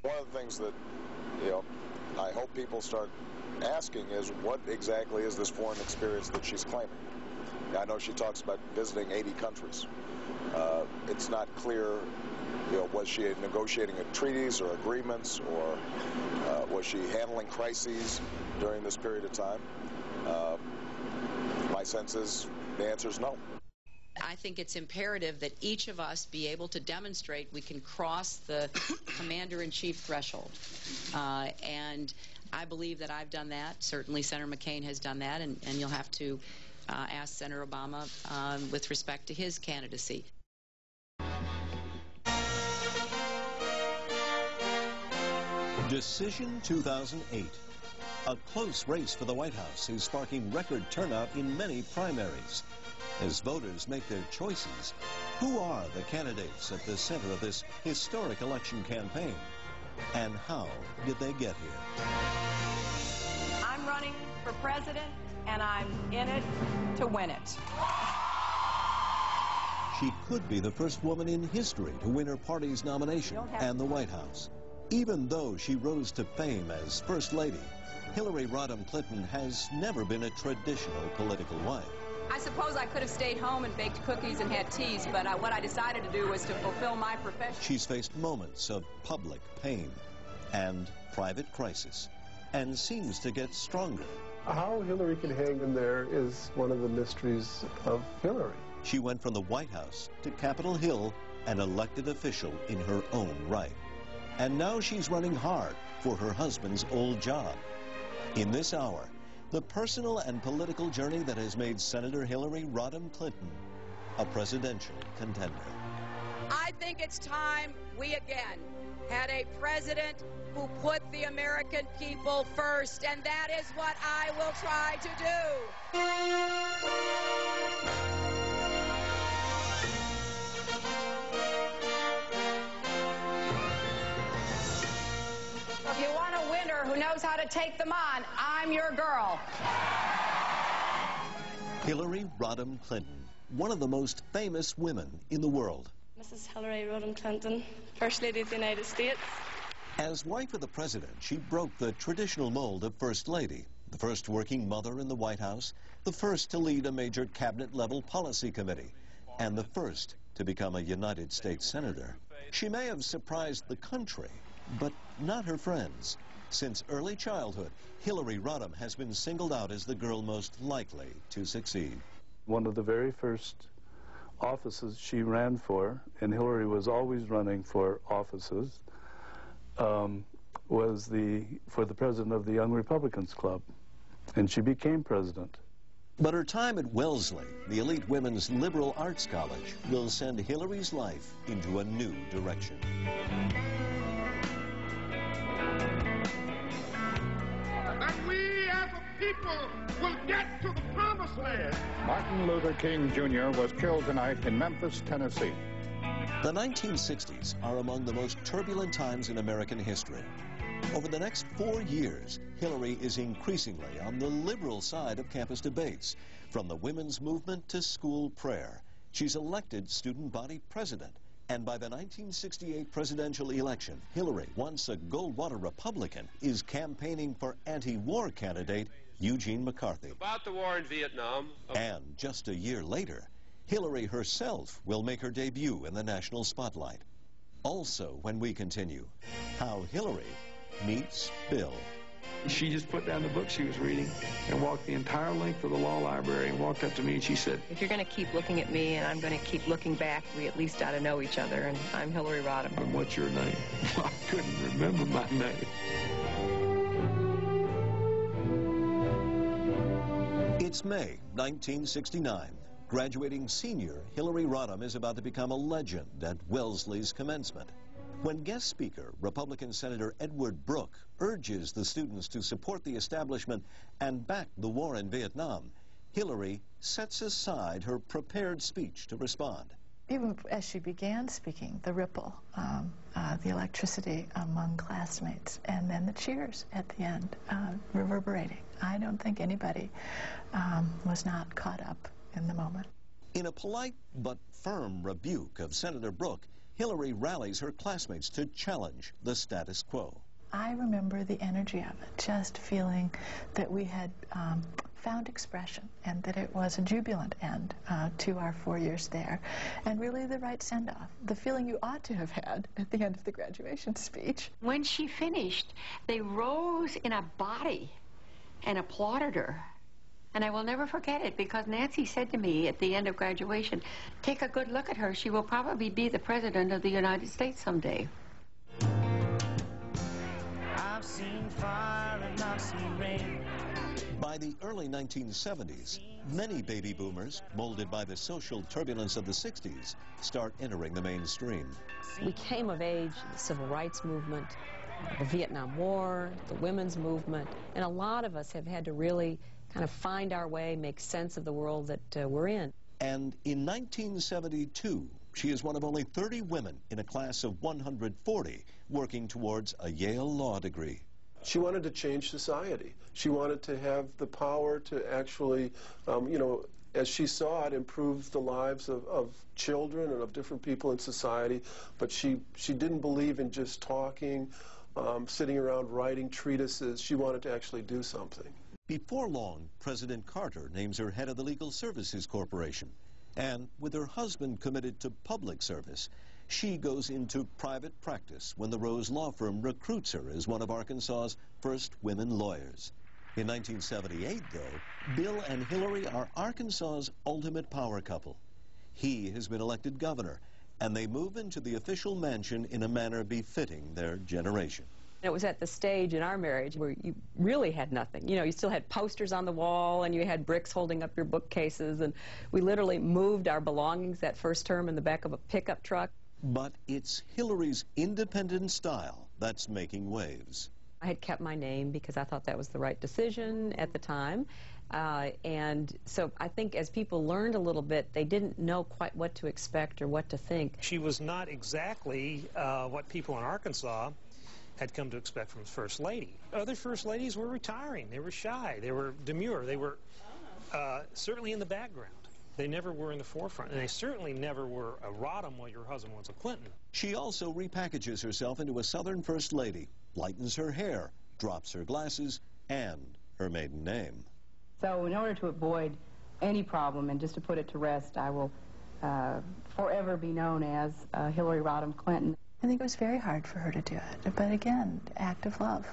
One of the things that, I hope people start asking is what exactly is this foreign experience that she's claiming? I know she talks about visiting 80 countries. It's not clear, was she negotiating treaties or agreements, or was she handling crises during this period of time? My sense is the answer is no. I think it's imperative that each of us be able to demonstrate we can cross the commander-in-chief threshold. And I believe that I've done that. Certainly Senator McCain has done that, and you'll have to ask Senator Obama with respect to his candidacy. Decision 2008. A close race for the White House is sparking record turnout in many primaries. As voters make their choices, who are the candidates at the center of this historic election campaign? And how did they get here? I'm running for president, and I'm in it to win it. She could be the first woman in history to win her party's nomination and the White House. Even though she rose to fame as First Lady, Hillary Rodham Clinton has never been a traditional political wife. I suppose I could have stayed home and baked cookies and had teas, but what I decided to do was to fulfill my profession. She's faced moments of public pain and private crisis, and seems to get stronger. How Hillary can hang in there is one of the mysteries of Hillary. She went from the White House to Capitol Hill, an elected official in her own right. And now she's running hard for her husband's old job. In this hour, the personal and political journey that has made Senator Hillary Rodham Clinton a presidential contender. I think it's time we again had a president who put the American people first, and that is what I will try to do. If you want a winner who knows how to take them on, I'm your girl. Hillary Rodham Clinton, one of the most famous women in the world. Mrs. Hillary Rodham Clinton, First Lady of the United States. As wife of the president, she broke the traditional mold of First Lady, the first working mother in the White House, the first to lead a major cabinet-level policy committee, and the first to become a United States Senator. She may have surprised the country, but not her friends. Since early childhood, Hillary Rodham has been singled out as the girl most likely to succeed. One of the very first offices she ran for, and Hillary was always running for offices, was for the president of the Young Republicans Club, and she became president. But her time at Wellesley, the elite women's liberal arts college, will send Hillary's life into a new direction. That we as a people will get to the promised land. Martin Luther King Jr. was killed tonight in Memphis, Tennessee. The 1960s are among the most turbulent times in American history. Over the next 4 years, Hillary is increasingly on the liberal side of campus debates, from the women's movement to school prayer. She's elected student body president, and by the 1968 presidential election, Hillary, once a Goldwater Republican, is campaigning for anti-war candidate Eugene McCarthy. About the war in Vietnam. And just a year later, Hillary herself will make her debut in the national spotlight. Also, when we continue, how Hillary meets Bill. She just put down the book she was reading and walked the entire length of the law library and walked up to me and she said, "If you're going to keep looking at me and I'm going to keep looking back, we at least ought to know each other, and I'm Hillary Rodham." "And what's your name?" I couldn't remember my name. It's May 1969. Graduating senior, Hillary Rodham is about to become a legend at Wellesley's commencement. When guest speaker, Republican Senator Edward Brooke, urges the students to support the establishment and back the war in Vietnam, Hillary sets aside her prepared speech to respond. Even as she began speaking, the ripple, the electricity among classmates, and then the cheers at the end, reverberating. I don't think anybody was not caught up in the moment. In a polite but firm rebuke of Senator Brooke, Hillary rallies her classmates to challenge the status quo. I remember the energy of it, just feeling that we had found expression and that it was a jubilant end to our 4 years there, and really the right send-off, the feeling you ought to have had at the end of the graduation speech. When she finished, they rose in a body and applauded her. And I will never forget it, because Nancy said to me at the end of graduation, "Take a good look at her. She will probably be the President of the United States someday." I've seen fire and I've seen rain. By the early 1970s, many baby boomers, molded by the social turbulence of the 60s, start entering the mainstream. We came of age, the civil rights movement, the Vietnam War, the women's movement, and a lot of us have had to really kind of find our way, make sense of the world that we're in. And in 1972, she is one of only 30 women in a class of 140 working towards a Yale law degree. She wanted to change society. She wanted to have the power to actually, you know, as she saw it, improve the lives of children and of different people in society. But she didn't believe in just talking, sitting around writing treatises. She wanted to actually do something. Before long, President Carter names her head of the Legal Services Corporation. And with her husband committed to public service, she goes into private practice when the Rose Law Firm recruits her as one of Arkansas's first women lawyers. In 1978, though, Bill and Hillary are Arkansas's ultimate power couple. He has been elected governor, and they move into the official mansion in a manner befitting their generation. It was at the stage in our marriage where you really had nothing. You know, you still had posters on the wall, and you had bricks holding up your bookcases, and we literally moved our belongings that first term in the back of a pickup truck. But it's Hillary's independent style that's making waves. I had kept my name because I thought that was the right decision at the time. And so I think as people learned a little bit, they didn't know quite what to expect or what to think. She was not exactly what people in Arkansas had come to expect from the First Lady. Other First Ladies were retiring. They were shy. They were demure. They were certainly in the background. They never were in the forefront, and they certainly never were a RODHAM while your husband was a Clinton. She also repackages herself into a Southern First Lady, lightens her hair, drops her glasses, and her maiden name. So in order to avoid any problem, and just to put it to rest, I will forever be known as Hillary Rodham Clinton. I think it was very hard for her to do it, but again, act of love.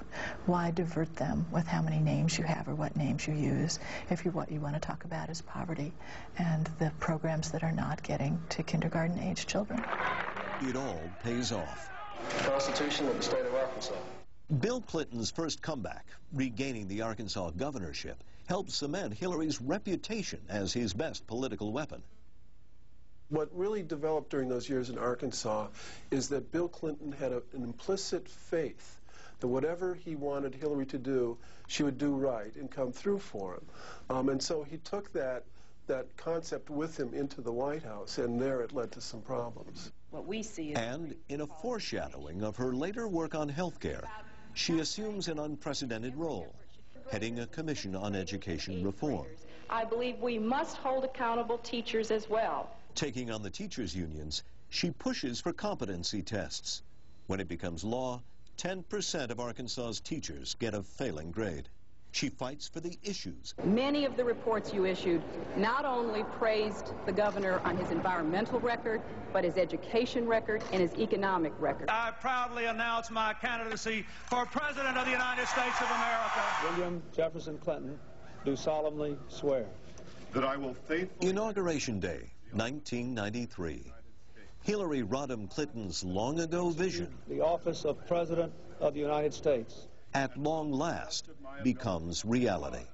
Why divert them with how many names you have or what names you use if what you want to talk about is poverty and the programs that are not getting to kindergarten-age children? It all pays off. Constitution of the state of Arkansas. Bill Clinton's first comeback, regaining the Arkansas governorship, helped cement Hillary's reputation as his best political weapon. What really developed during those years in Arkansas is that Bill Clinton had an implicit faith that whatever he wanted Hillary to do, she would do right and come through for him. And so he took that concept with him into the White House, and there it led to some problems. What we see is... And in a foreshadowing of her later work on health care, she assumes an unprecedented role, heading a commission on education reform. I believe we must hold accountable teachers as well. Taking on the teachers' unions, she pushes for competency tests. When it becomes law, 10% of Arkansas's teachers get a failing grade. She fights for the issues. Many of the reports you issued not only praised the governor on his environmental record, but his education record and his economic record. I proudly announce my candidacy for President of the United States of America. William Jefferson Clinton, do solemnly swear that I will faithfully... Inauguration Day, 1993. Hillary Rodham Clinton's long-ago vision, the office of President of the United States, at long last becomes reality.